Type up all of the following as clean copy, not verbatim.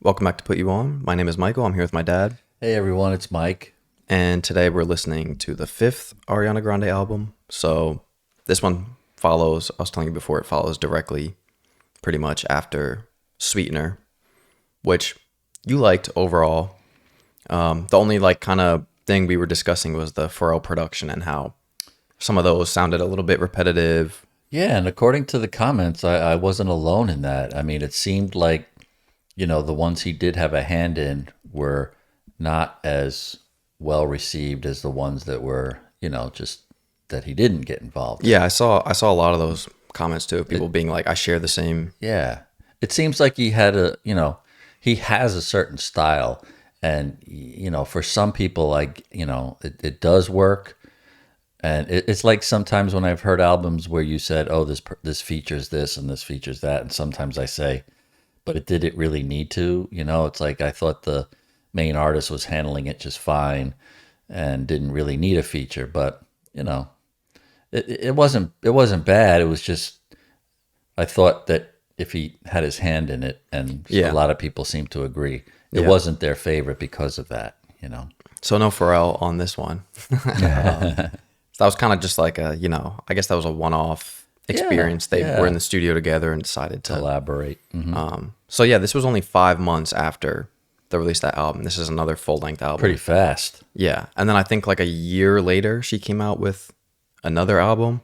Welcome back to Put You On. My name is Michael. I'm here with my dad. Hey everyone, it's Mike. And today we're listening to the fifth Ariana Grande album. So this one follows, I was telling you before, it follows directly pretty much after Sweetener, which you liked overall. The only kind of thing we were discussing was the Pharrell production and how some of those sounded a little bit repetitive. Yeah, and according to the comments, I wasn't alone in that. I mean, it seemed like, the ones he did have a hand in were not as well received as the ones that were, just that he didn't get involved in. Yeah, I saw a lot of those comments too. People being like, I share the same. Yeah. It seems like he has a certain style. And, for some people, it does work. And it's like sometimes when I've heard albums where you said, oh, this features this and this features that. And sometimes I say, but did it really need to? It's like I thought the main artist was handling it just fine and didn't really need a feature. But, it wasn't bad. It was just, I thought that if he had his hand in it, and a lot of people seem to agree, it wasn't their favorite because of that, So no Pharrell on this one. That was kind of just like I guess that was a one-off experience. They were in the studio together and decided to collaborate. Mm-hmm. So yeah, this was only 5 months after they released that album. This is another full-length album. Pretty fast. Yeah. And then I think like a year later, she came out with another album.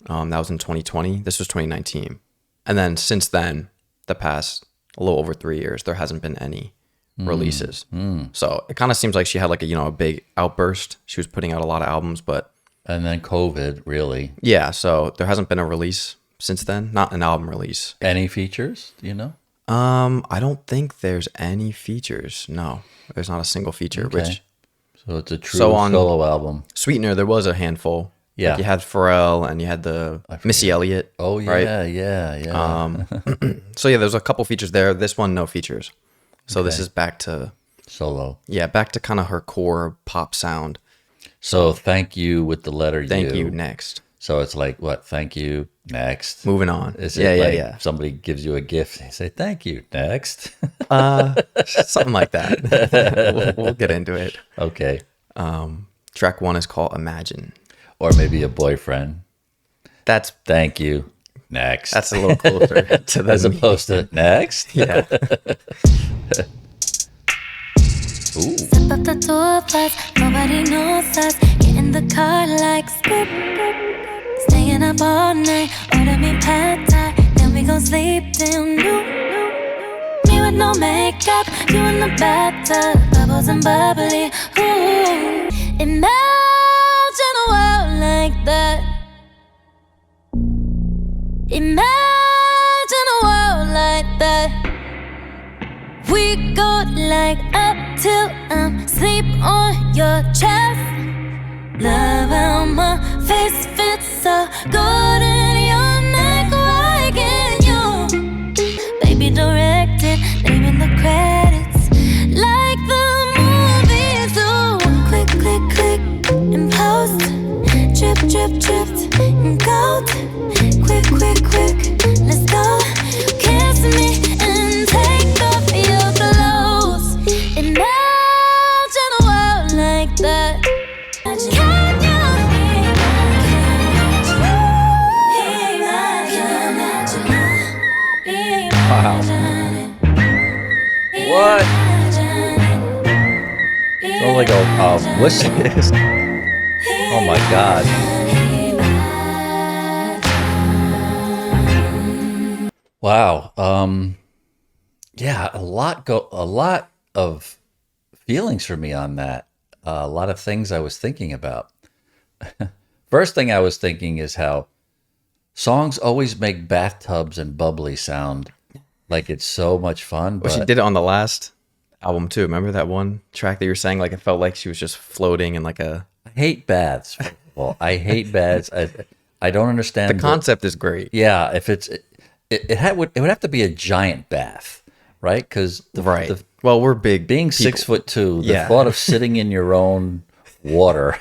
That was in 2020. This was 2019. And then since then, the past a little over 3 years, there hasn't been any releases. So it kind of seems like she had a big outburst. She was putting out a lot of albums, but And then COVID, really. yeah, so there hasn't been a release since then. Not an album release. Any features, I don't think there's any features. No, there's not a single feature. Okay. Which So it's a true So on- solo album. Sweetener, there was a handful. Yeah. Like you had Pharrell and you had the Missy Elliott. Oh, yeah, right? yeah. So yeah, there's a couple features there. This one, no features. So this Okay. is back to Solo. back to kind of her core pop sound. So thank you with the letter U. Thank you. Next, So it's like, what? Thank you. Next. moving on. Is it Yeah. somebody gives you a gift, they say, thank you. Next. Something like that. We'll get into it. Okay. Track 1 is called Imagine. Or maybe a boyfriend. That's Thank you. Next. a little closer to the As opposed to next. yeah. Ooh. Step up the tour bus, nobody knows us. Get in the car like skip. Staying up all night, order me pad thai. Then we gon' sleep till noon. Me with no makeup, you in the bathtub, bubbles and bubbly. Ooh. Imagine a world like that. Imagine a world like that. We go like up till I'm asleep on your chest. Love how my face fits so good in your neck. Why can't you? Baby directed, name in the credits like the movies do. Click, click, click, and post. Drip, drip, dripped, and gold. Quick, quick, quick, let's go. Kiss me and take off your clothes. Imagine a world like that. Can you What? Oh, like a wish list. Oh my God. Wow. Yeah, a lot of feelings for me on that. A lot of things I was thinking about. First thing I was thinking is how songs always make bathtubs and bubbly sound like it's so much fun. Well, she But did it on the last album too. Remember that one track that you were saying? Like it felt like she was just floating in like a. I hate baths. First of all, I hate baths. I don't understand The concept is great. Yeah, if it would have to be a giant bath, right? Because Right. Well, we're big. being people. 6'2", the Yeah. thought of sitting in your own water.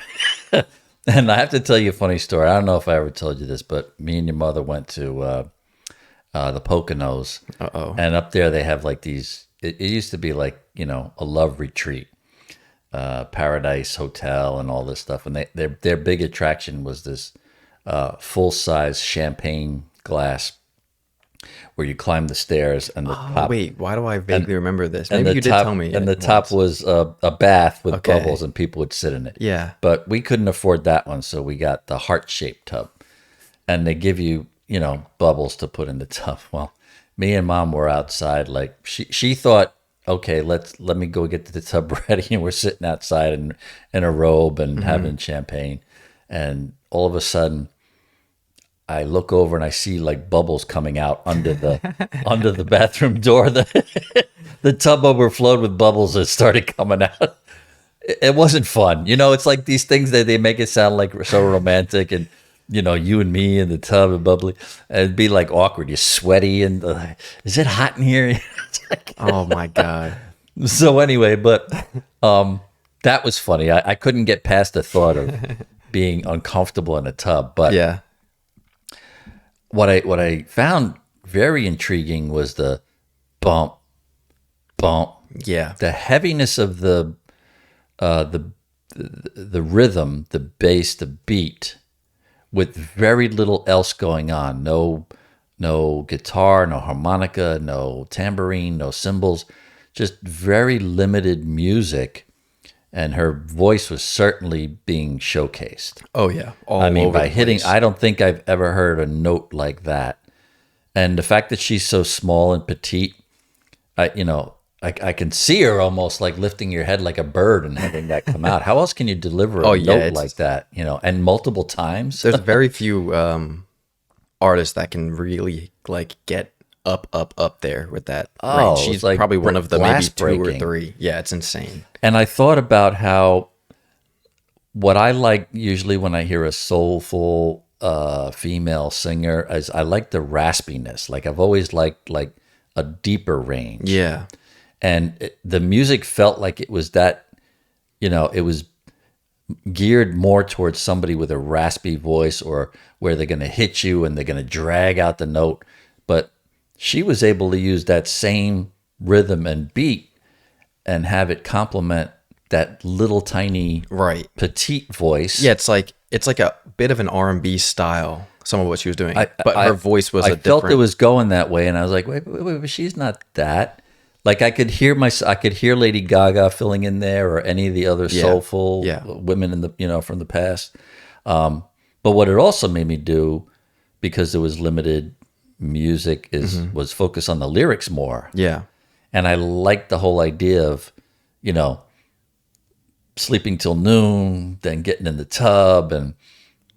And I have to tell you a funny story. I don't know if I ever told you this, but me and your mother went to the Poconos. Uh-oh. And up there they have like these it used to be like, a love retreat, Paradise Hotel and all this stuff. And their big attraction was this full size champagne glass where you climb the stairs and the top. Wait, why do I vaguely remember this? And Maybe the you did top, tell me. and the it top once. was a bath with Okay. bubbles, and people would sit in it. Yeah. But we couldn't afford that one, so we got the heart-shaped tub, and they give you, bubbles to put in the tub. Well, me and Mom were outside. Like she thought, okay, let me go get the tub ready, and we're sitting outside in a robe and having champagne, and all of a sudden, I look over and I see like bubbles coming out under the bathroom door. The tub overflowed with bubbles that started coming out. It wasn't fun. It's like these things that they make it sound like so romantic, and you and me in the tub and bubbly. And it'd be like awkward. You're sweaty and is it hot in here? It's like, Oh my God. so anyway, but that was funny. I couldn't get past the thought of being uncomfortable in a tub. But Yeah. what I found very intriguing was the bump, bump, Yeah. the heaviness of the rhythm, the bass, the beat, with very little else going on. No guitar, no harmonica, no tambourine, no cymbals, just very limited music. And her voice was certainly being showcased. Oh yeah. All I mean, over by the hitting, place. I don't think I've ever heard a note like that. And the fact that she's so small and petite, I can see her almost like lifting your head like a bird and having that come out. How else can you deliver a note like that, and multiple times? There's very few artists that can really like get up there with that Oh, range. it's She's like probably one of the maybe glass 2 or breaking. 3. Yeah, it's insane. And I thought about how what I like usually when I hear a soulful female singer is I like the raspiness. Like I've always liked like a deeper range. Yeah. And the music felt like it was that, it was geared more towards somebody with a raspy voice, or where they're going to hit you and they're going to drag out the note. But she was able to use that same rhythm and beat and have it complement that little tiny Right. petite voice. Yeah, it's like a bit of an R&B style, some of what she was doing. But her voice was I a felt different. it was going that way, and I was like, wait, but she's not that. Like I could hear Lady Gaga filling in there, or any of the other soulful women in the from the past. But what it also made me do, because there was limited music, was focus on the lyrics more. Yeah. And I liked the whole idea of, sleeping till noon, then getting in the tub and,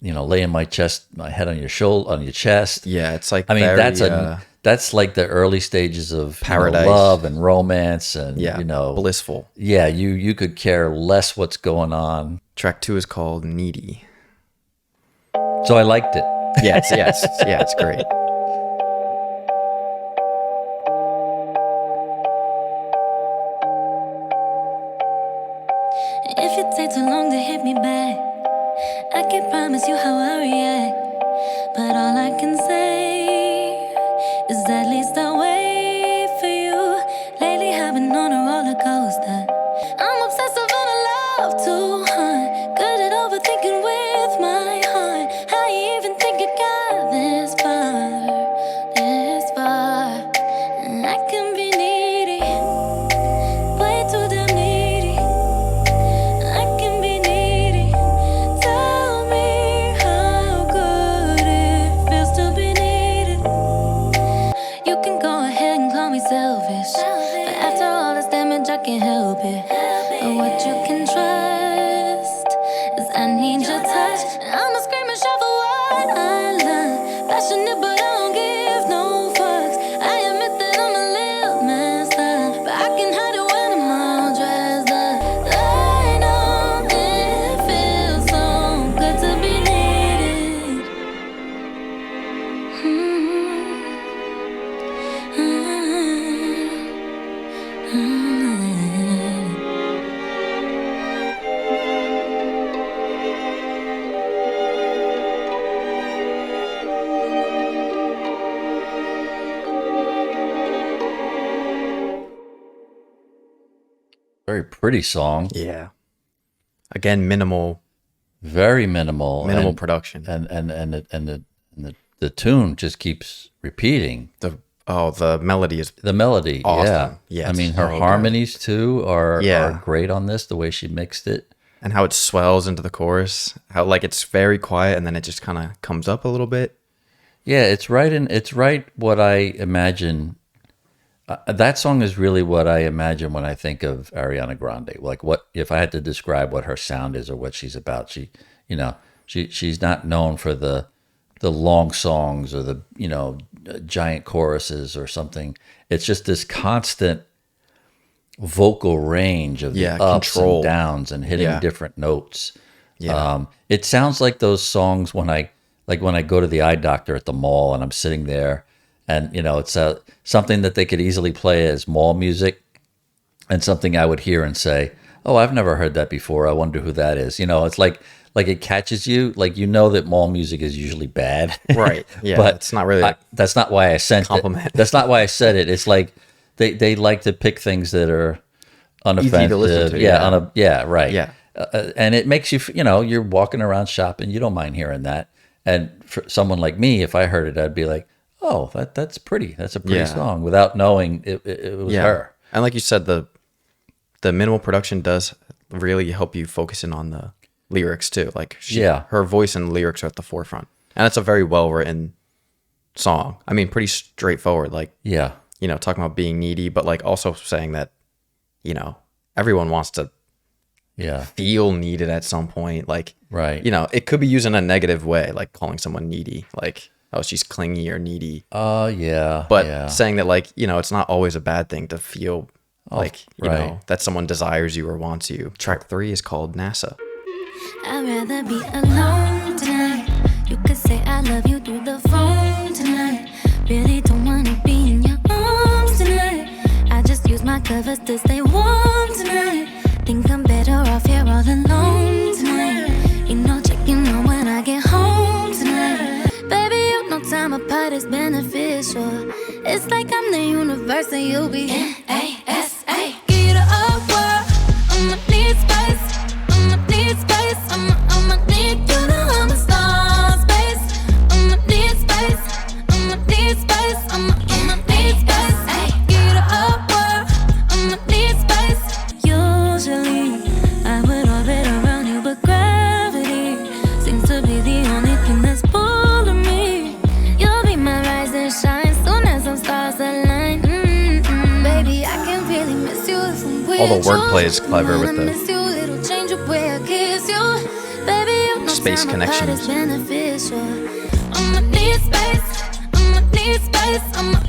laying my head on your shoulder, on your chest. Yeah, it's like I mean, very, that's like the early stages of Paradise. love and romance, and blissful. Yeah, you could care less what's going on. Track 2 is called Needy. So I liked it. Yes, yeah, it's great. If it takes too long to hit me back, I can't promise you how I react. But all I can say is at least I'll wait for you. Lately I've been on a roller coaster. I'm obsessive and I love to hunt. Good at overthinking with my heart. How you even think you got this far, this far? I can be needy, way too damn needy. I can be needy. Tell me how good it feels to be needed. You can go ahead and call me selfish, but after all this damage, I can't help it. But what you can trust is I need your touch. I'ma scream and shout for what I love. Passionate, but I don't give no fucks. I admit that I'm a little messed up, but I can hide it when I'm all dressed up. I know it feels so good to be needed. Very pretty song. Yeah. Again, minimal Very minimal. production. The tune just keeps repeating. The melody is The melody, awesome. yeah. Yeah, I mean, it's her so good. harmonies too are Yeah. great on this. The way she mixed it. and how it swells into the chorus. How like it's very quiet and then it just kind of comes up a little bit. Yeah, it's right. It's right what I imagine. That song is really what I imagine when I think of Ariana Grande. Like, what if I had to describe what her sound is or what she's about? She's not known for the long songs or the giant choruses or something. It's just this constant vocal range of the ups control. and downs and hitting Yeah. different notes. Yeah. It sounds like those songs when I go to the eye doctor at the mall and I'm sitting there, and it's something that they could easily play as mall music, and something I would hear and say, "Oh, I've never heard that before. I wonder who that is." It's like it catches you. Like, that mall music is usually bad, Right. Yeah. but it's not really that's not why I sent compliment. it. That's not why I said it. It's like they like to pick things that are unoffensive. Easy to listen to, Right. Yeah. And it makes you, you're walking around shopping, you don't mind hearing that. And for someone like me, if I heard it, I'd be like, "Oh, that's pretty. That's a pretty Yeah. song," without knowing it was her. And like you said, the minimal production does really help you focus in on the lyrics too. Like her voice and lyrics are at the forefront, and it's a very well written song. I mean, pretty straightforward. Like Yeah. Talking about being needy, but like also saying that everyone wants to Yeah. feel needed at some point. Like Right. it could be used in a negative way, like calling someone needy, like, oh, she's clingy or needy. Yeah. But yeah. saying that, like, it's not always a bad thing to feel like, right. that someone desires you or wants you. Track 3 is called NASA. I'd rather be alone tonight. You could say I love you through the phone tonight. Really don't wanna be in your arms tonight. I just use my covers to stay warm tonight. Think I'm better off here all alone tonight. Checking on when I get home tonight. Baby, time apart is beneficial. It's like I'm the universe and you'll be NASA. Get up, world. I'ma need space. I'ma need space. I'ma need you to hold my star space. I'ma need space. I'ma need space. I'ma need space. Get up, world. I'ma need space. Usually I would orbit around you, but gravity seems to be the only thing that's pulling me. You'll be my rise and shine soon as some stars align. Baby, I can really miss you if I'm with you. All the wordplay is clever with the miss you, it'll change the way I kiss you. Baby, space connections. Beneficial. I'ma need space. I'ma need space. I'ma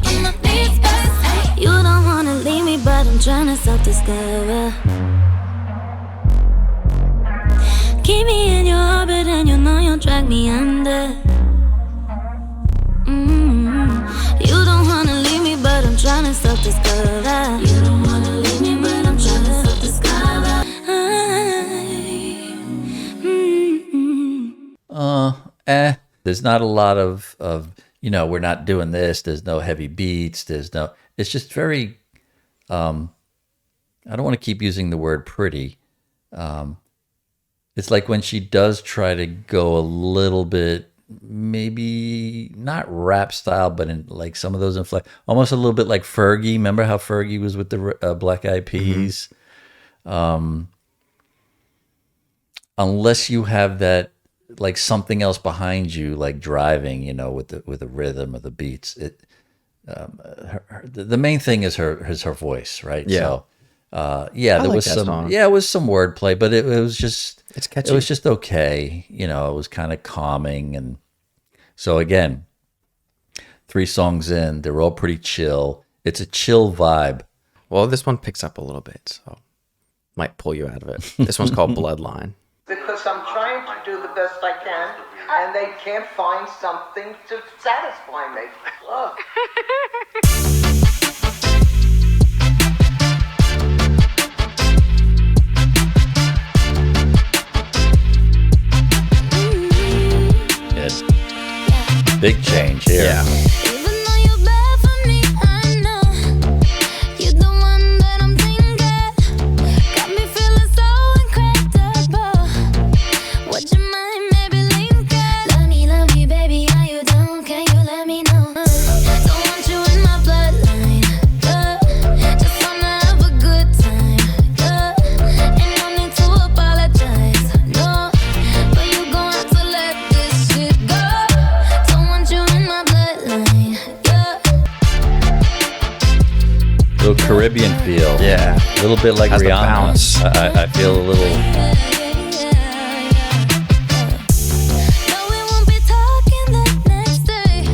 need space. You don't wanna leave me, but I'm trying to self-discover. Keep me in your orbit and you know you'll drag me under. You don't wanna leave me, but I'm trying to self-discover. You don't wanna leave me, but I'm trying to self-discover. There's not a lot of we're not doing this. There's no heavy beats. It's just very, I don't want to keep using the word pretty. It's like when she does try to go a little bit, maybe not rap style, but in like some of those almost a little bit like Fergie. Remember how Fergie was with the Black Eyed Peas? Unless you have that, like something else behind you, like driving, with the rhythm of the beats. The main thing is her voice, right? Yeah. So, there was some song. it was some wordplay, but it was just It's catchy. It was just okay. It was kind of calming, and so again, 3 songs in, they're all pretty chill. It's a chill vibe. Well, this one picks up a little bit, so might pull you out of it. This one's called Bloodline. Because I'm trying to do the best I can, and they can't find something to satisfy me. Look. Yeah. Big change here. Yeah. Even though you're bad for me, I know you're the one that I'm thinking. Yeah. A little bit like Has the Rihanna. bounce. I feel a little. No, we won't be talking the next day.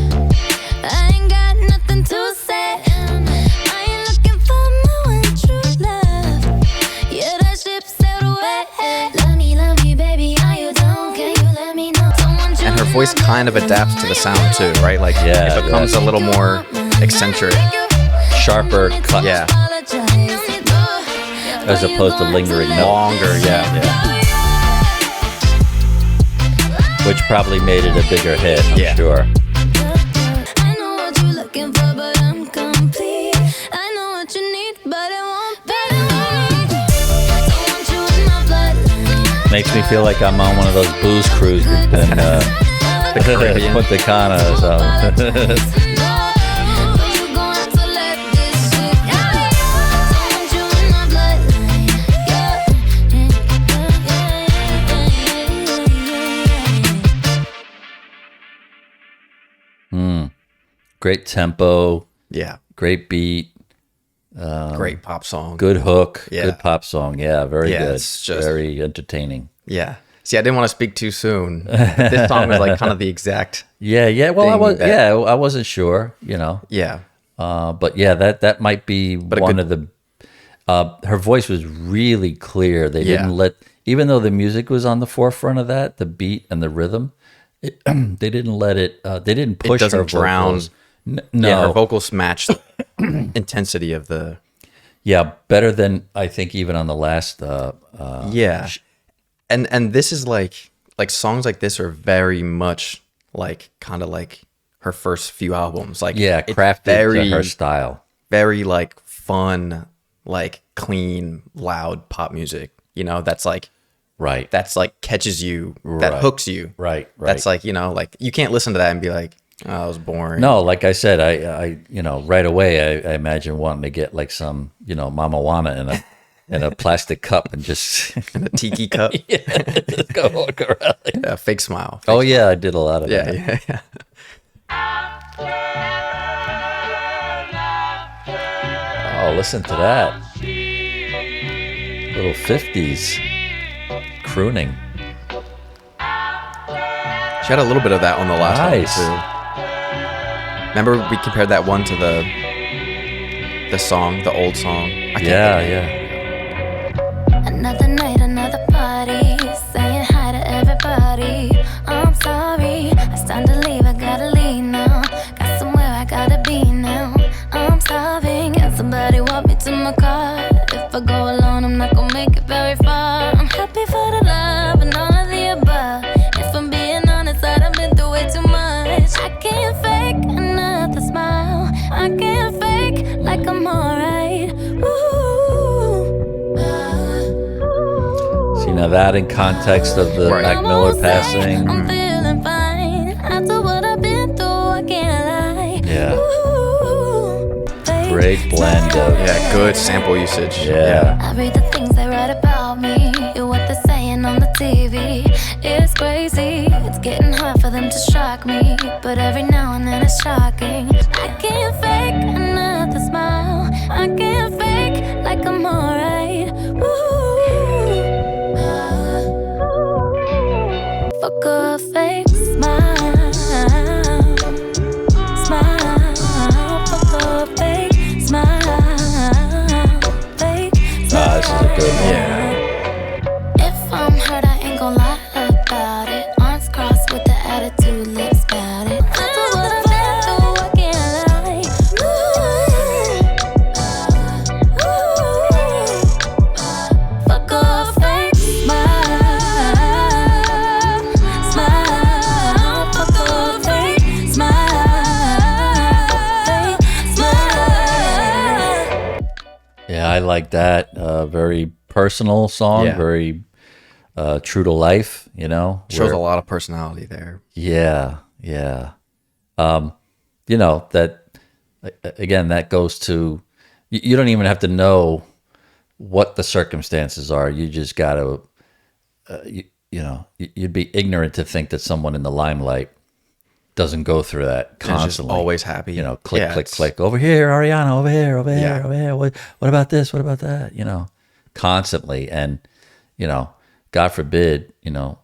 I ain't got nothing to say. I ain't looking for my one true love. Yeah, that ship sailed away. Love me, baby, are you down? Can you let me know? And her voice kind of adapts to the sound too, right? Like Yeah, it becomes a little more eccentric. Sharper cut. Yeah. As opposed to lingering note. Longer, yeah. Which probably made it a bigger hit, I'm Yeah. sure. I know what you're looking for, but I'm complete. I know what you need, but it won't be. Don't want you in my bloodline. Makes me feel like I'm on one of those booze cruises in Caribbean. Punta Cana or something. Great tempo, Yeah. great beat, Great pop song. good hook, Yeah. good pop song. Yeah, very Yeah, good. it's just- Very entertaining. Yeah. See, I didn't want to speak too soon. This song was like kind of the exact. Yeah. Well, Thing that- I wasn't sure, Yeah. but yeah, that might be one of the. Her voice was really clear. They Yeah. didn't let, even though the music was on the forefront of that, the beat and the rhythm, they didn't let it. They didn't push her doesn't drown. vocals. No, Yeah. Her vocals match the intensity of the. yeah, better than I think even on the last. Yeah. And this is like songs like this are very much like kind of like her first few albums. Like Yeah, it's crafted very to her style. very like fun, like clean, loud pop music. That's like Right. catches you, Right. that hooks you. Right. That's like, like you can't listen to that and be like, oh, that was boring. No, like I said, I right away I imagine wanting to get like some, Mama Wana in a plastic cup and just In a tiki cup. just go walk around. A fake smile. Oh yeah, I did a lot of Yeah, that. yeah. Oh, listen to that. Little 50s crooning. She had a little bit of that on the last Nice. one too. Remember we compared that one to the song, the old song. I can't think Yeah. Another night, another party, saying hi to everybody. I'm sorry, it's time to leave, I gotta leave now. Got somewhere I gotta be now. I'm starving, and somebody walk me to my car. If I go alone, I'm not gonna make it very far. I'm happy for the love and all of the above. If I'm being honest, I've been through way too much. I can't fake another smile. I can't fake like I'm alright. See, now that in context of the Right. Mac Miller passing. I'm feeling fine. After what I've been through, I can't lie. Yeah. Ooh, babe, Great blend of Yeah, good sample usage. Yeah. I read the things they write about me. What they're saying on the TV. It's crazy. It's getting hard for them to shock me. But every now and then it's shocking. I can't fake another smile. I can't fake like I'm alright. Fuck a fake smile. Smile. Fuck a fake smile. Fake smile. This is a good one. Yeah. If I'm hurt, I ain't gon' lie about it. Arms crossed with the attitude, lips about it. After what I've been through, I can't lie. Fuck a fake smile. Smile. Fuck a fake smile. Fake smile. Yeah, I like that. Very personal song, Yeah. very true to life, Shows where- a lot of personality there. Yeah. That again, that goes to you don't even have to know what the circumstances are. You just got to, you'd be ignorant to think that someone in the limelight doesn't go through that And is just constantly. always happy. You know, click, Yeah, click, it's- click. Over here, Ariana. Over here, over here, Yeah. over here. What about this? What about that? You know, constantly. And, you know, God forbid, you know,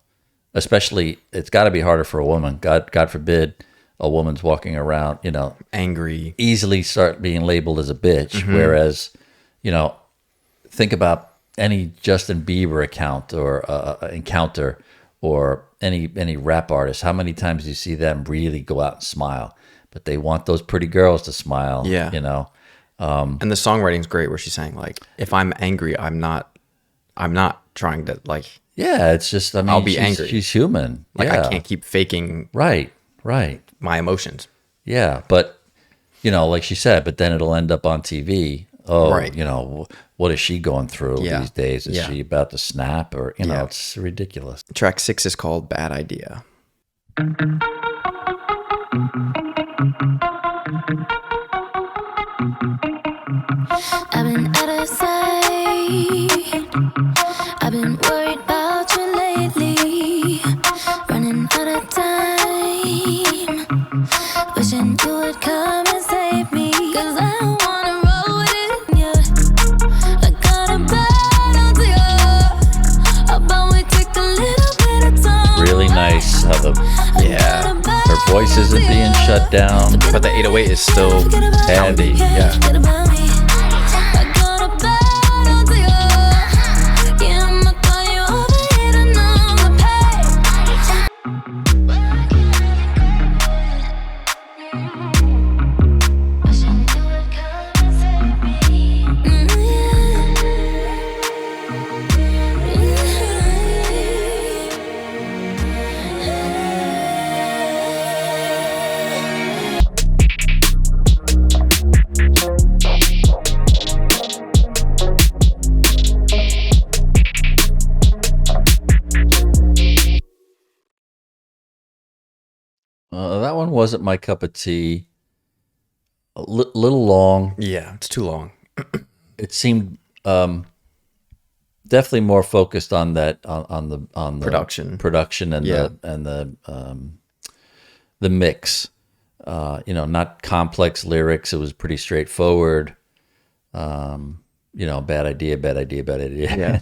especially it's got to be harder for a woman. God forbid a woman's walking around, you know, Angry. easily start being labeled as a bitch. Mm-hmm. Whereas, you know, think about any Justin Bieber account or encounter or any rap artist. How many times do you see them really go out and smile? But they want those pretty girls to smile. Yeah. You know. And the songwriting's great where she's saying like, if I'm angry, I'm not trying to like, Yeah, it's just. I mean, I'll be she's, angry. She's human. like yeah. I can't keep faking Right. Right. my emotions. Yeah, but you know, like she said, but then it'll end up on TV. Oh, Right. you know, what is she going through Yeah. these days? Is Yeah. she about to snap? Or you know, Yeah. it's ridiculous. Track 6 is called Bad Idea. I've been out of sight. I've been worried about you lately. Running out of time. Wishing you would come and save me. 'Cause I don't wanna roll with it, yeah. I got a bad idea. How about we take a little bit of time? Really nice how the Yeah. her voice isn't being shut down. But the 808 is still Handy, yeah. Forget about me. I got a bad idea. Yeah, I'ma call you over here and I'ma pay. Wishing you would come and save me. That one wasn't my cup of tea. A little long. Yeah, it's too long. It seemed definitely more focused on that on the production and Yeah. the mix. You know, not complex lyrics. It was pretty straightforward. You know, bad idea. Yeah.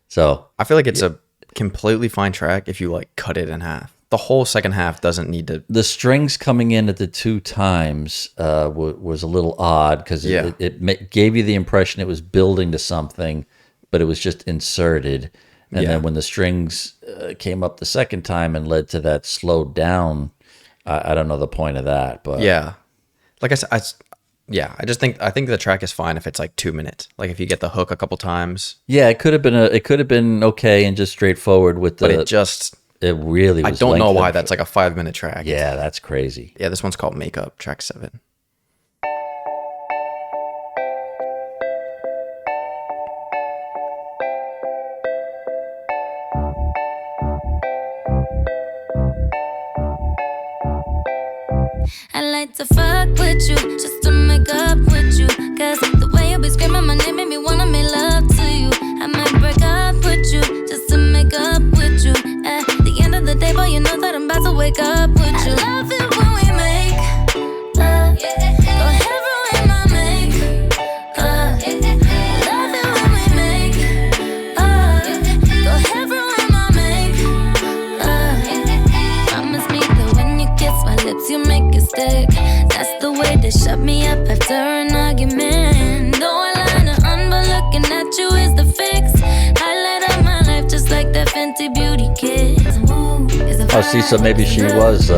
So I feel like it's a completely fine track if you like cut it in half. The whole second half doesn't need to. the strings coming in at the two times was a little odd because Yeah. it gave you the impression it was building to something, but it was just inserted. And Yeah. then when the strings came up the second time and led to that slowed down, I don't know the point of that. But Yeah. Like I said, I think the track is fine if it's like 2 minutes. Like if you get the hook a couple times, yeah, it could have been okay and just straightforward with the. but it just. It really I was. don't know lengthened. why that's like a 5-minute track. Yeah, that's crazy. Yeah, this one's called Makeup, track 7. I like to fuck with you, just to make up with you. Cause the way you be screaming my name made me wanna make love to you. I might break up with you, just to make up with you. At the end of the day, boy, you know that I'm about to wake up with you. I love it when we make love. Go ahead, ruin my makeup. Love it when we make love. Go ahead, ruin my makeup. Promise me that when you kiss my lips, you make it stick. That's the way they shut me up after an argument. No eyeliner on, but looking at you is the fix. Highlight of my life, just like that Fenty Beauty kid. Oh, see, so maybe she was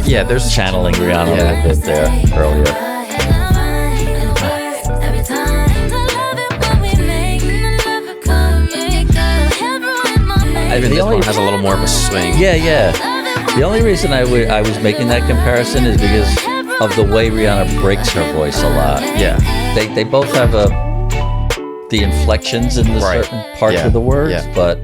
Yeah, there's channeling Rihanna a Yeah. little bit there earlier. I even The this only- one has a little more of a swing. Yeah, yeah. The only reason I was making that comparison is because of the way Rihanna breaks her voice a lot. Yeah. They both have the inflections in the Right. certain parts Yeah. of the words, Yeah. but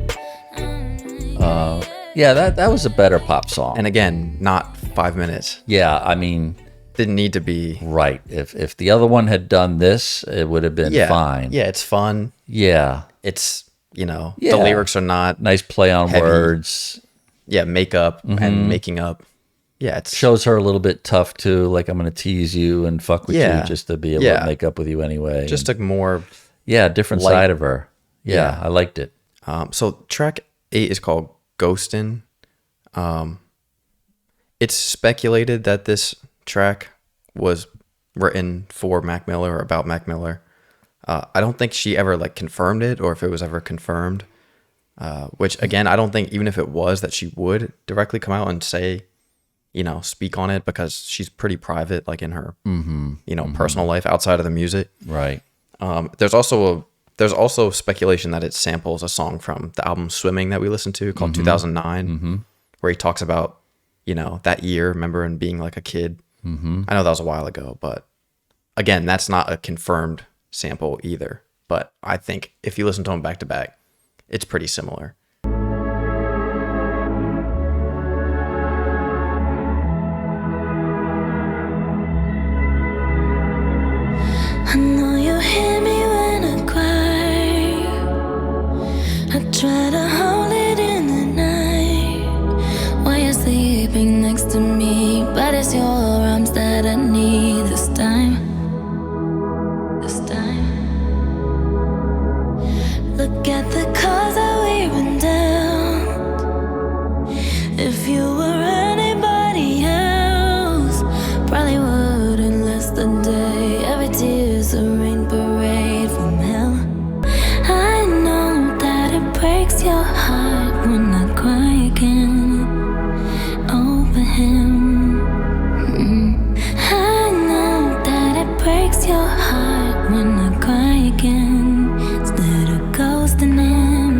yeah, that was a better pop song. And again, not 5 minutes. Yeah, I mean, Didn't need to be. right. If the other one had done this, it would have been Yeah. fine. Yeah, it's fun. Yeah. It's, the Yeah. lyrics are not, Nice play on Heavy. words. makeup Mm-hmm. and making up. yeah, it's shows her a little bit tough too. Like, I'm going to tease you and fuck with Yeah. you just to be able Yeah. to make up with you anyway. just And, a more. yeah, different light- side of her. Yeah, Yeah. I liked it. So track 8 is called "Ghostin." It's speculated that this track was written for Mac Miller or about Mac Miller. I don't think she ever like confirmed it, or if it was ever confirmed. Which again, I don't think even if it was that she would directly come out and say, speak on it, because she's pretty private, like in her, personal life outside of the music. Right. There's also speculation that it samples a song from the album Swimming that we listened to called 2009, where he talks about, that year, remember, and being like a kid. I know that was a while ago, but again, that's not a confirmed sample either. But I think if you listen to them back to back, it's pretty similar. I know you hear me when I cry. I try to hold it in the night while you're sleeping next to me, but it's your arms that I need this time. This time. Look at the cars that we run down. If you were anybody else, probably wouldn't last the day. Every tear's a rain parade from hell. I know that it breaks your heart when I cry again over him. I know that it breaks your heart when I cry again. Instead of ghosting him,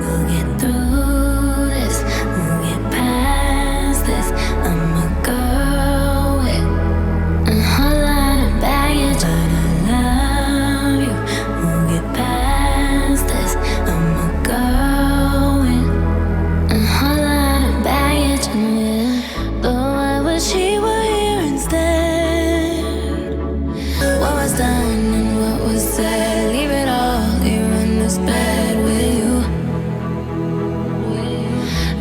we'll get through this, we'll get past this. I'm a girl with a whole lot of baggage, but I love you. We'll get past this. I'm a girl with a whole lot of baggage, yeah. But why wish he were here instead? What was done and what was said, leave it all here in this bed with you.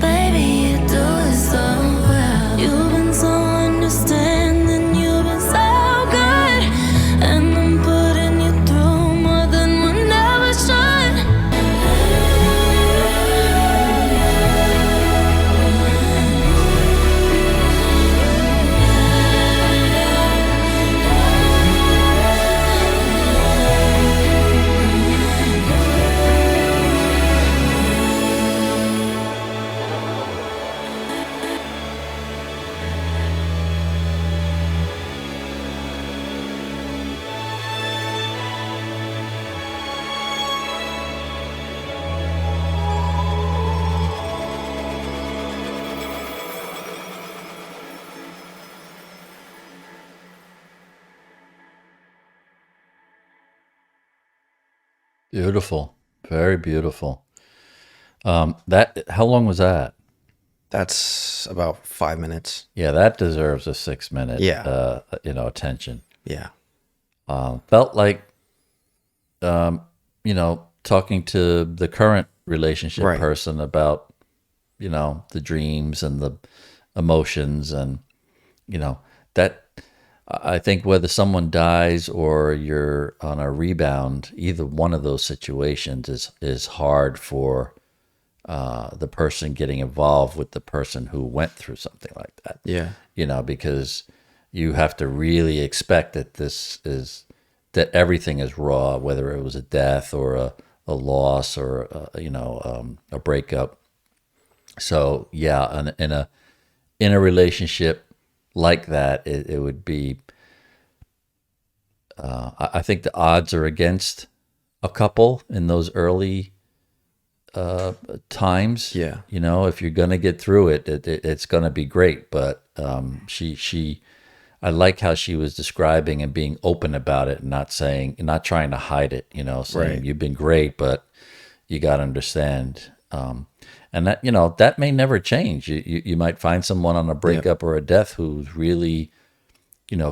Baby, you do it so well. You've been so understanding, you've been so good, and I'm putting you through more than one ever should. Beautiful. Very beautiful. That, how long was that? That's about 5 minutes. Yeah, that deserves a 6 minute, Yeah. attention. Yeah. Felt like, talking to the current relationship Right. person about, the dreams and the emotions, and, that I think whether someone dies or you're on a rebound, either one of those situations is hard for the person getting involved with the person who went through something like that. Yeah. Because you have to really expect that that everything is raw, whether it was a death or a loss or a breakup. So yeah, in a relationship like that, it would be. I think the odds are against a couple in those early times. Yeah. If you're gonna get through it, it's gonna be great. But I like how she was describing and being open about it, and not trying to hide it. Saying Right. you've been great, but you got to understand. And that may never change. You might find someone on a breakup or a death who's really,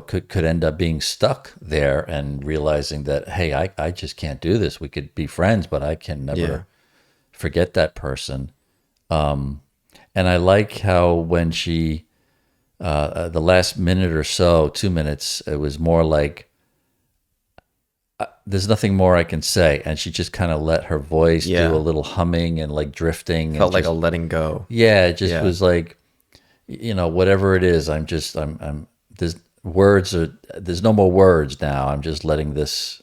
could end up being stuck there and realizing that, hey, I just can't do this. We could be friends, but I can never Yeah. forget that person. And I like how when she the last minute or so, 2 minutes, it was more like, there's nothing more I can say. And she just kind of let her voice Yeah. do a little humming and like drifting. Felt and like just, a letting go. yeah, it just Yeah. was like, whatever it is, there's no more words now. I'm just letting this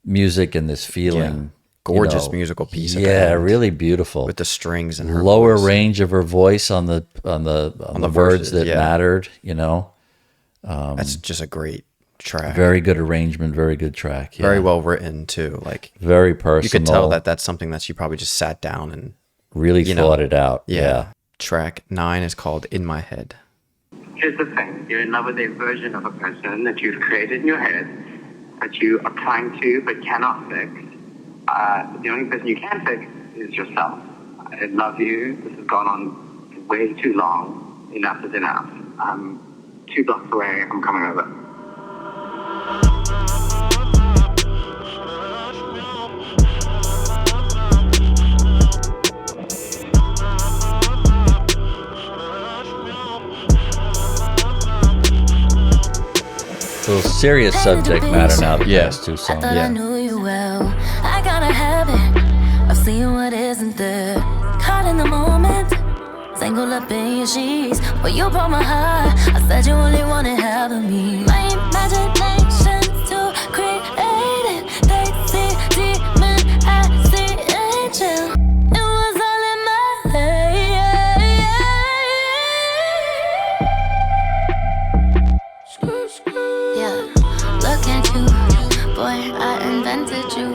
music and this feeling. Gorgeous musical piece at the Yeah, end. really beautiful. With the strings and her lower voice. range of her voice on the words verses, that yeah. mattered, That's just a great track. Very good arrangement, very good track. Yeah. Very well written too. Like Very personal. you could tell that that's something that she probably just sat down and really thought it out. yeah. Yeah. Track 9 is called In My Head. Here's the thing. You're in love with a version of a person that you've created in your head that you are trying to but cannot fix. The only person you can fix is yourself. I love you. This has gone on way too long. Enough is enough. I'm 2 blocks away. I'm coming over. little serious subject matter now, the Yeah. past two I songs. thought Yeah. I knew you well. I got a habit of seeing what isn't there. Caught in the moment, tangled up in your sheets. But you broke my heart. I said you only wanted half of me. My imagination's too creative. They see demon, I see angel. It was all in my head. Yeah, look at you, boy, I invented you.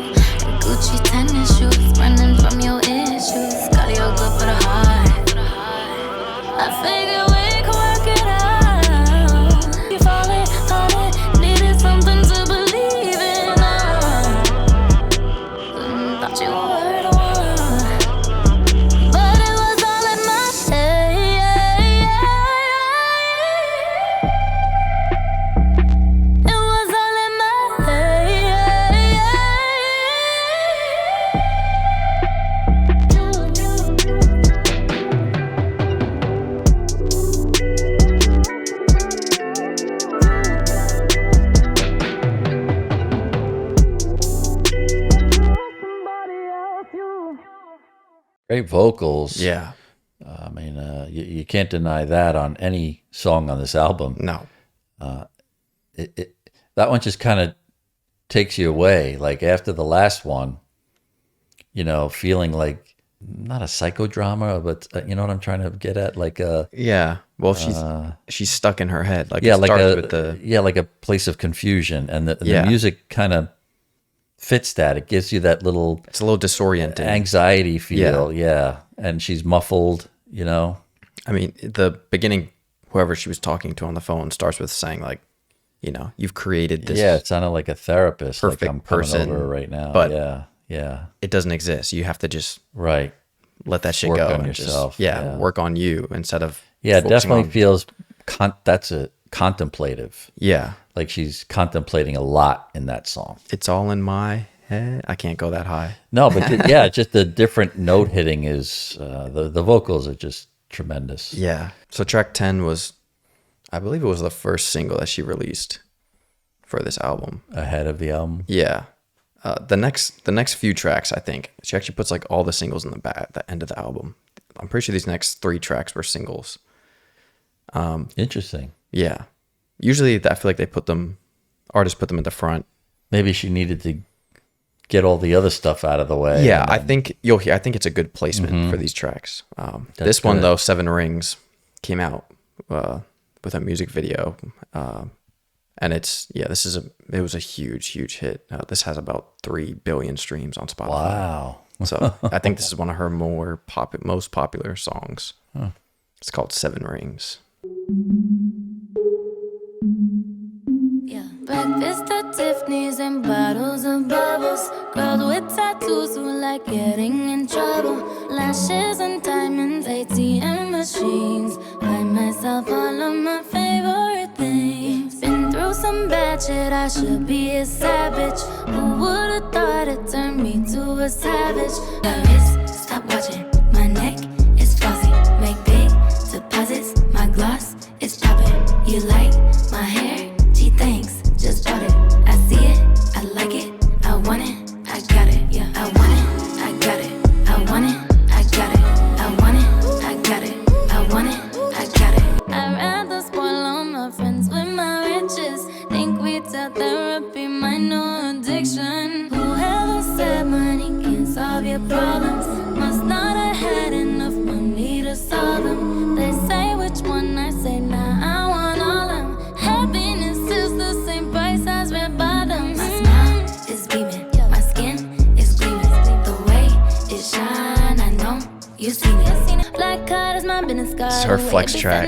Gucci tennis shoes, running from your issues. Cardio good for the heart. I figured we could work it out. You falling on it, needed something to believe in. Thought you were the one, but it was all in my head. It was all in my Great vocals. Yeah. I mean, you can't deny that on any song on this album. No. That one just kind of takes you away. Like after the last one, you know, feeling like not a psychodrama, but you know what I'm trying to get at, like a Yeah. Well, she's stuck in her head. Like yeah, it like starts a with the like a place of confusion, and the Yeah. music kind of fits that. It gives you that little it's a little disorienting. anxiety feel, yeah. And she's muffled, you know. I mean, the beginning, whoever she was talking to on the phone starts with saying like, you know, you've created this. Yeah, it sounded like a therapist. perfect like I'm coming person, over right now. but- yeah, It doesn't exist. You have to just right. let that shit Work go on and yourself, Just, yeah, yeah. work on you instead of Yeah, it focusing definitely on- feels that's a contemplative. Yeah, Like she's contemplating a lot in that song. it's all in my head. I can't go that high. No, but yeah, just the different note hitting is the vocals are just tremendous. Yeah. So track 10 was, I believe it was the first single that she released for this album. Ahead of the album. Yeah. The next few tracks, I think she actually puts like all the singles in the end of the album. I'm pretty sure these next 3 tracks were singles. Interesting. Yeah. Usually I feel like artists put them at the front. Maybe she needed to get all the other stuff out of the way. Yeah, and I then- think you'll hear. I think it's a good placement for these tracks. This one good. though, 7 Rings, came out with a music video, and it was a huge hit. This has about 3 billion streams on Spotify. Wow. So I think this is one of her most popular songs. It's called 7 Rings. Yeah. Breakfast at Tiffany's and bottles of bubbles. Girls with tattoos who like getting in trouble. Lashes and diamonds, ATM machines. Buy myself all of my favorite things. Been through some bad shit, I should be a savage. Who would've thought it turned me to a savage? My wrist, stop watching. My neck is flossy. Make big deposits. My gloss is popping. solve your problems. Must not have had enough money to solve them. They say which one I say, nah, I want all of them. Happiness is the same price as red bottoms. My smile is beaming, my skin is gleaming. The way it shine, I know you seen it. Black card is my business card. It's her flex track.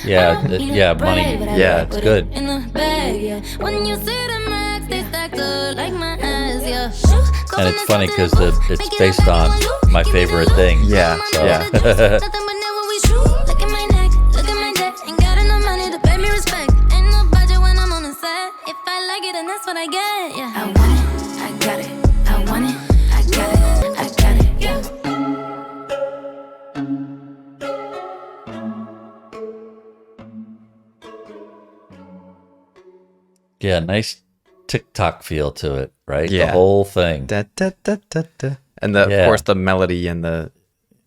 Yeah, money. Yeah, it's good. In the bag, yeah. When you see the max, they stack up like my ass, yeah. And it's funny because it's based on my favorite thing. Yeah, So. yeah. Look at my neck, look at my debt. Ain't got enough money to pay me respect. Ain't no budget when I'm on the set. If I like it, then that's what I get, yeah. I want it, I got it. I want it, I got it. I got it, yeah. Yeah, nice TikTok feel to it, right? Yeah. The whole thing. Da, da, da, da, da. And of Yeah. course the melody and the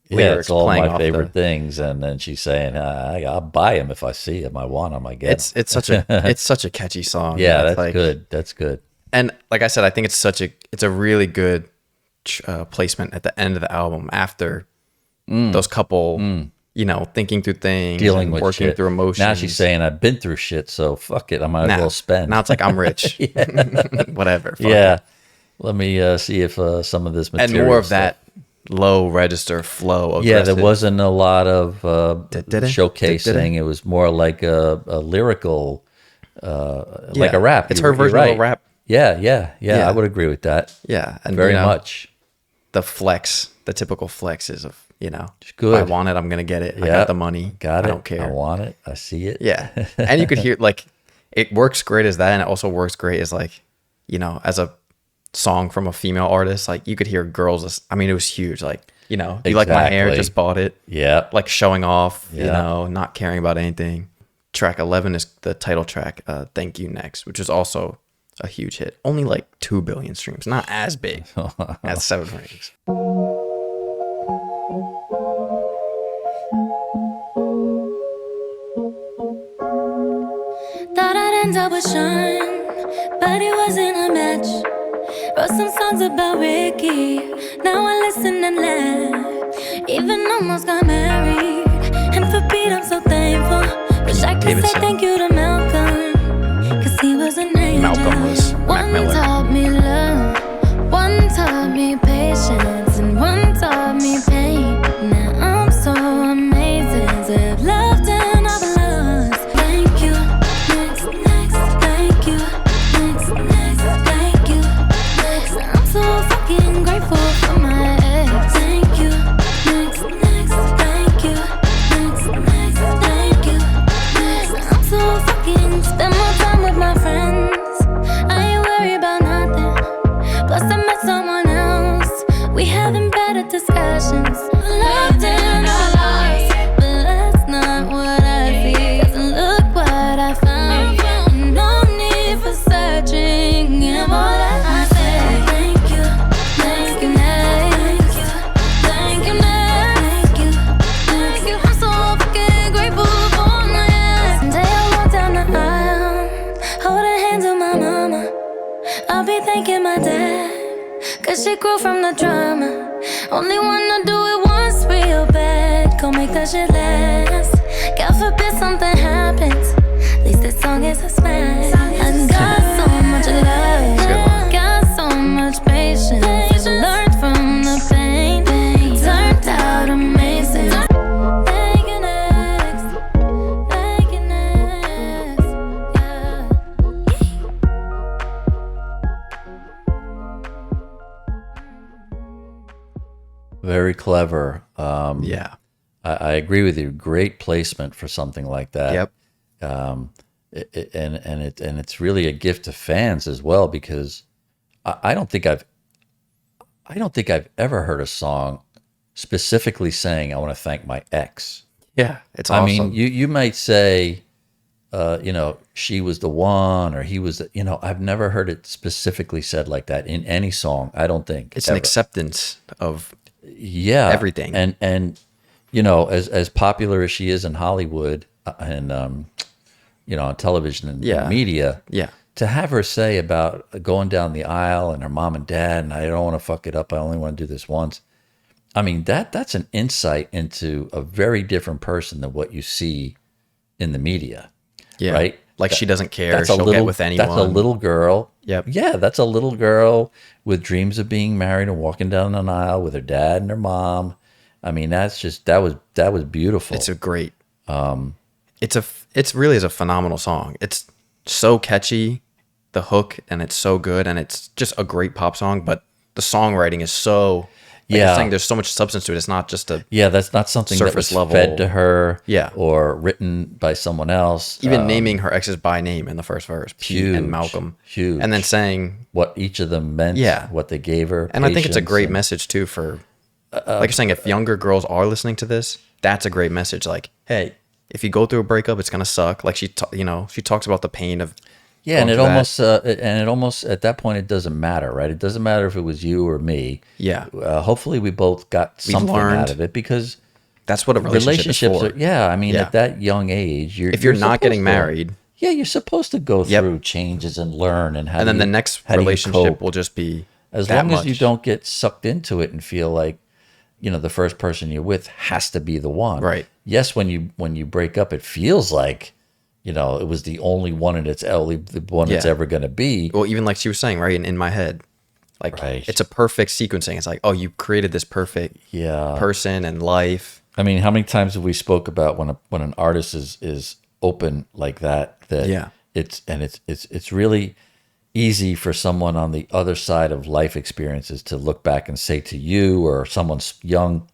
Yeah, lyrics it's all playing my off favorite things. And then she's saying, I'll buy him if I see him. I want him. I get him. It's such a it's such a catchy song. Yeah, It's that's like, good. That's good. And like I said, I think it's a really good placement at the end of the album after those couple, thinking through things, Dealing and with working shit. through emotions. Now she's saying, I've been through shit, so fuck it. I might as well spend. Now it's like I'm rich. Whatever. Fuck yeah. it. Let me see if some of this And material more of stuff- that low register flow. Yeah, there aggressive. wasn't a lot of Da-da-da, showcasing. da-da-da. It was more like a lyrical, like a rap. It's You're- her version you're of a right. rap. Yeah. Yeah. I would agree with that. Yeah, and Very much. the flex, the typical flexes of good. I want it, I'm gonna get it. I Yeah. got the money. Got it. I don't care. I want it. I see it. Yeah, and you could hear like it works great as that, and it also works great as like as a song from a female artist. Like you could hear girls. I mean, it was huge. Like you like my hair, Exactly. just bought it. Yeah. Like showing off. Yeah. Not caring about anything. Track 11 is the title track. Thank You Next, which is also a huge hit. Only like 2 billion streams. Not as big as Seven Rings. Thought I'd end up with Sean, but it wasn't a match. Wrote some songs about Ricky, now I listen and laugh. Even almost got married, and for Pete I'm so thankful. Wish I could say Davidson. thank you to Malcolm, cause he was an angel. Malcolm was Mac One Miller. taught me love, one taught me patience, and one taught me pain. Now I'm so amazing to have loved and I've lost. Thank you, next, thank you, next, thank you, next. I'm so fucking grateful for my ex. Thank you, next, thank you, next, thank you, next. I'm so fucking spend more time with my friends. I ain't worried about nothing. Plus I met someone else. We having better discussions. Loved and I lost, but that's not what I see. 'Cause look what I found. No need for searching. And all that I say, thank you, next, thank you, next, thank you. I'm so fucking grateful for my someday I'll walk down the aisle, holding hands with my mama. I'll be thanking my dad, cause she grew from the drama. Only wanna do it once real bad, go make that shit last. God forbid something happens, at least this song is a smash. I got so much love, got so much patience. Learned from the pain, turned out amazing. Thank you next, thank you next, yeah. Very clever. Yeah. I agree with you. Great placement for something like that. Yep. And it's really a gift to fans as well, because I don't think I've ever heard a song specifically saying I want to thank my ex. Yeah. It's awesome. I mean, you might say, she was the one, or he was, I've never heard it specifically said like that in any song. I don't think it's an acceptance of everything. And as popular as she is in Hollywood and on television and Yeah. media, Yeah. to have her say about going down the aisle and her mom and dad, and I don't want to fuck it up. I only want to do this once. I mean, that's an insight into a very different person than what you see in the media. Yeah. Right? Like she doesn't care. That's She'll get with anyone. That's a little girl. Yep. Yeah, that's a little girl with dreams of being married and walking down an aisle with her dad and her mom. I mean, that was beautiful. It's a great. It's really is a phenomenal song. It's so catchy, the hook, and it's so good, and it's just a great pop song. But the songwriting is so. Like you're saying, there's so much substance to it. It's not just a that's not something that was level fed to her, Yeah. or written by someone else. Even naming her exes by name in the first verse, Pete and Malcolm, huge, and then saying what each of them meant, what they gave her, and I think it's a great message too for, like you're saying, if younger girls are listening to this, that's a great message. Like, hey, if you go through a breakup, it's gonna suck. Like she talks about the pain of. Yeah, and it almost at that point it doesn't matter, right? It doesn't matter if it was you or me. Yeah. Hopefully we both got something out of it, because that's what a relationship is for. I mean, at that young age, if you're not getting married, you're supposed to go through changes and learn, and then the next relationship will just be as long as you don't get sucked into it and feel like the first person you're with has to be the one. Right. Yes, when you break up, it feels like. It was the only one, and it's the one it's ever going to be. Well, even like she was saying, right, in my head, like it's a perfect sequencing. It's like, oh, you created this perfect person and life. I mean, how many times have we spoke about when an artist is open like that? It's really easy for someone on the other side of life experiences to look back and say to you or someone's young,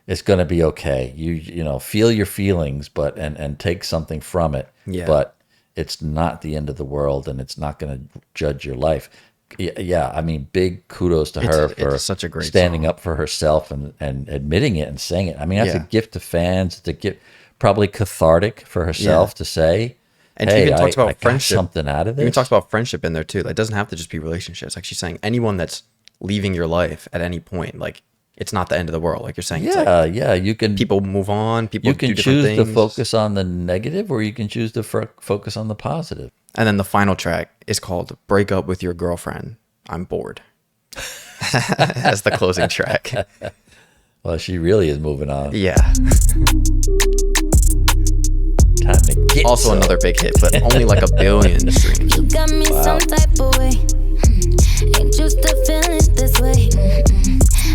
it's going to be okay. You feel your feelings, and take something from it. Yeah. But it's not the end of the world, and it's not going to judge your life. Yeah. I mean, big kudos to her for such a great standing song. up for herself and admitting it and saying it. I mean, that's a gift to fans. It's a gift, probably cathartic for herself to say. And hey, she even talks about friendship. Got something out of this. Even talks about friendship in there too. Like, it doesn't have to just be relationships. Like she's saying, anyone that's leaving your life at any point, like. It's not the end of the world, like you're saying. You can. People move on. People you can do different choose things. to focus on the negative, or you can choose to focus on the positive. And then the final track is called "Break Up with Your Girlfriend." I'm bored. As the closing track. Well, she really is moving on. Yeah. Time to get also another big hit, but only like 1 billion streams. You got me some type of way. Ain't used to feeling this way.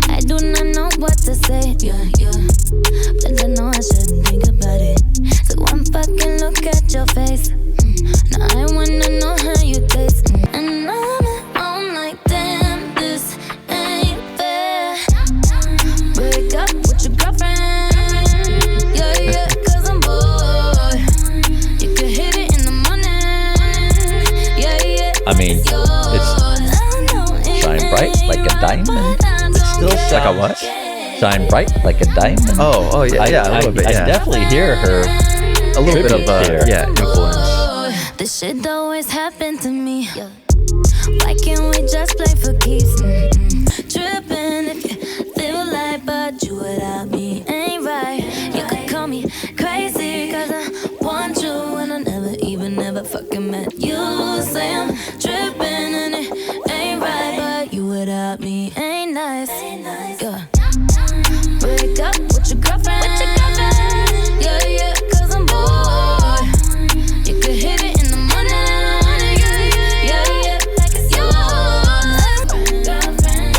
I do not know what to say. But I know I shouldn't think about it. So one fucking look at your face. Now I wanna know how you taste. And I'm like, damn, this ain't fair. Break up with your girlfriend. Yeah, 'cause I'm bored. You can hit it in the morning. Yeah. I mean, it's shine bright like a diamond. Still Like a what? Shine bright like a diamond. Oh yeah, a little bit. I Yeah. definitely hear her. A little bit of influence. This shit always happened to me. Why can't we just play for keeps? Tripping if you feel like, but you without me ain't right. You could call me crazy, 'cause I want you and I never fucking met you. Say I'm tripping and it ain't right, but you without me ain't nice. Yeah. Break up with your girlfriend. Yeah, 'cause I'm bored. You could hit it in the morning. Yeah, like it's yours. Girlfriend.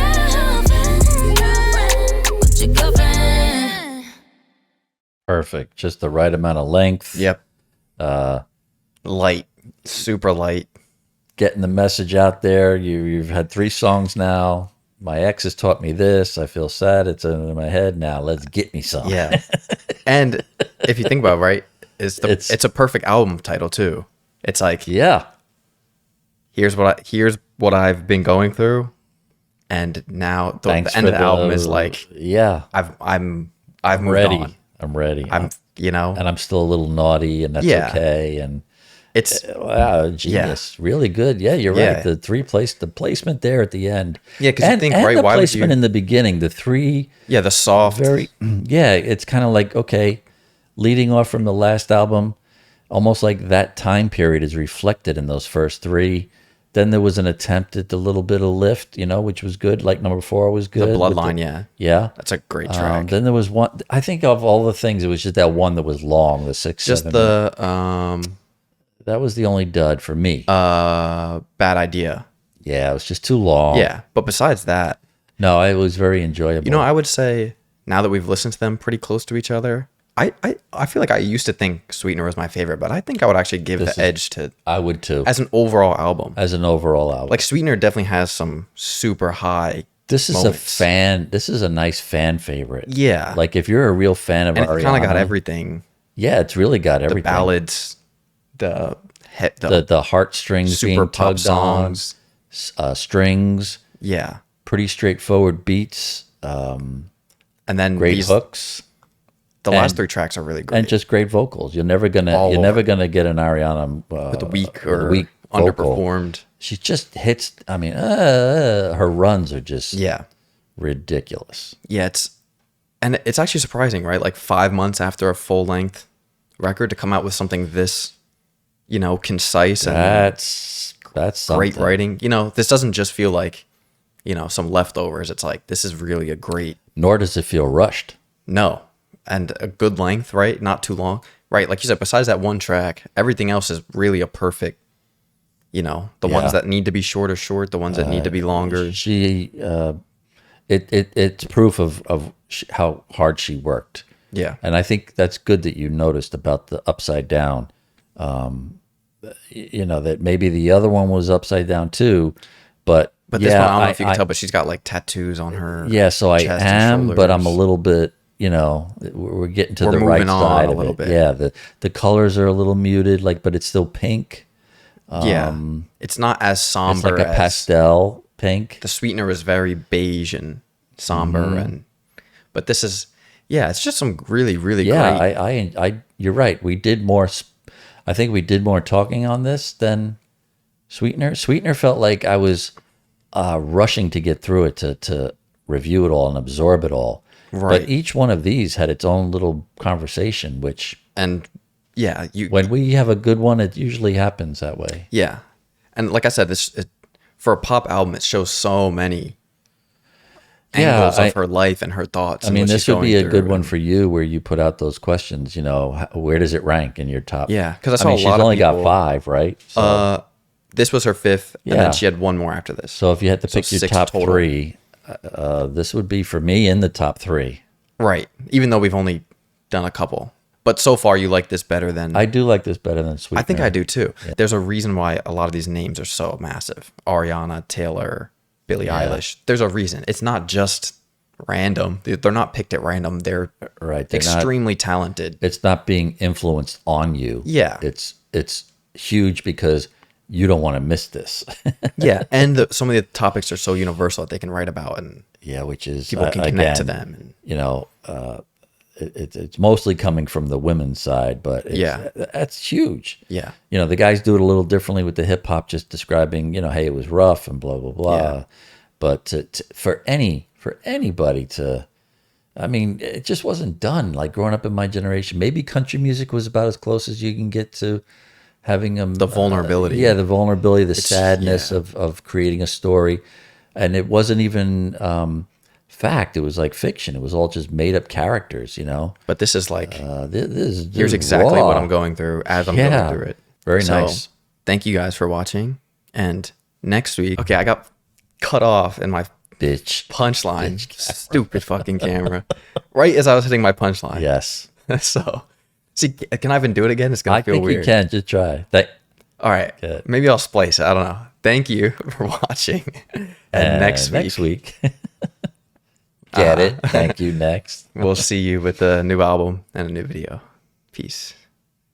With your girlfriend. Perfect. Just the right amount of length. Yep. Light, super light. Getting the message out there. You've had 3 songs now. My ex has taught me this. I feel sad. It's in my head now. Let's get me some. Yeah. And if you think about it, right, it's a perfect album title too. It's like, yeah, here's what I've been going through, and now the end of the album is like, I've moved ready. on. I'm ready. And I'm still a little naughty, and that's okay. And it's wow, genius, really good. Yeah, you're right. The placement there at the end. Yeah, because you think, right? The Why placement would you? in the beginning, the 3. Yeah, the soft. Very. Yeah, it's kind of like, okay, leading off from the last album. almost like that time period is reflected in those first three. Then there was an attempt at a little bit of lift, which was good. Like number 4 was good. The Bloodline, yeah. Yeah. That's a great track. Then there was one, I think of all the things, it was just that one that was long, the 6, Just 7 the that was the only dud for me. Bad Idea. Yeah, it was just too long. Yeah, but besides that, No, it was very enjoyable. I would say now that we've listened to them pretty close to each other, I feel like I used to think Sweetener was my favorite, but I think I would actually give the edge to I would too. as an overall album. As an overall album. Like Sweetener definitely has some super high This is moments. This is a nice fan favorite. Yeah. Like if you're a real fan of And Ariana. it kind of got everything. Yeah, it's really got everything. The ballads, the The heartstrings super being pop tugged songs. on, strings, Yeah. pretty straightforward beats, And then great hooks, The last and- 3 tracks are really great. and just great vocals. You're never gonna All get an Ariana with the weak with a or weak vocal. underperformed. She just hits. I mean, her runs are just Yeah. ridiculous. Yeah, it's actually surprising, right? Like 5 months after a full length record to come out with something this, concise and That's something. great writing. This doesn't just feel like, some leftovers. It's like this is really a great Nor does it feel rushed. no, and a good length, right? Not too long, right? Like you said, besides that one track, everything else is really a perfect. The Yeah. ones that need to be short are short. The ones that need to be longer. She, it's proof of how hard she worked. Yeah. And I think that's good that you noticed about the upside down. That maybe the other one was upside down too, but But this one, I don't know if you can tell, but she's got like tattoos on her. yeah. So I chest and am, but I'm a shoulders. little bit. We're getting to We're the right moving on side a of little it. bit. Yeah. The colors are a little muted, but it's still pink. Yeah, it's not as somber It's like a as pastel pink. the Sweetener is very beige and somber, Mm-hmm. but this is it's just some really really Yeah, great. I you're right. We did more. I think we did more talking on this than Sweetener. Sweetener felt like I was rushing to get through it to review it all and absorb it all. Right. But each one of these had its own little conversation, which And when we have a good one, it usually happens that way. yeah, and like I said, for a pop album, it shows so many angles of her life and her thoughts. I and mean, what this she's would be going a good through. one for you, where you put out those questions. Where does it rank in your top? Yeah, 'cause I saw a she's lot of only got people- 5, right? So, This was her 5th, and Yeah. then she had one more after this. so if you had to pick your 6 top total. 3, this would be for me in the top 3. Right, even though we've only done a couple, but so far you like this better than I do like this better than Sweetener. I think I do too. There's a reason why a lot of these names are so massive. Ariana, Taylor, Billie Eilish. There's a reason. It's not just random. They're not picked at random. They're Right, they're not- extremely talented. It's not being influenced on you. Yeah. It's huge because you don't want to miss this. Yeah, and some of the topics are so universal that they can write about, and Yeah, which is people can connect to again, them. And it's mostly coming from the women's side, but that's huge. yeah, The guys do it a little differently with the hip hop, just describing, hey, it was rough and blah blah blah. Yeah. But for anybody to, I mean, it just wasn't done. Like growing up in my generation, maybe country music was about as close as you can get to having the vulnerability. the vulnerability, the sadness of creating a story, and it wasn't even fact. It was like fiction. It was all just made up characters. But this is like This here's is exactly raw. what I'm going through as I'm Yeah. going through it. Very So, nice. Thank you guys for watching. And next week, okay, I got cut off in my Bitch. punchline. Stupid fucking camera. Right as I was hitting my punchline. Yes. So, see, can I even do it again? It's gonna I feel think weird. you can. Just try. All right, Good. maybe I'll splice it. I don't know. Thank you for watching. And next week, Get it? Thank you. Next. we'll see you with a new album and a new video. Peace.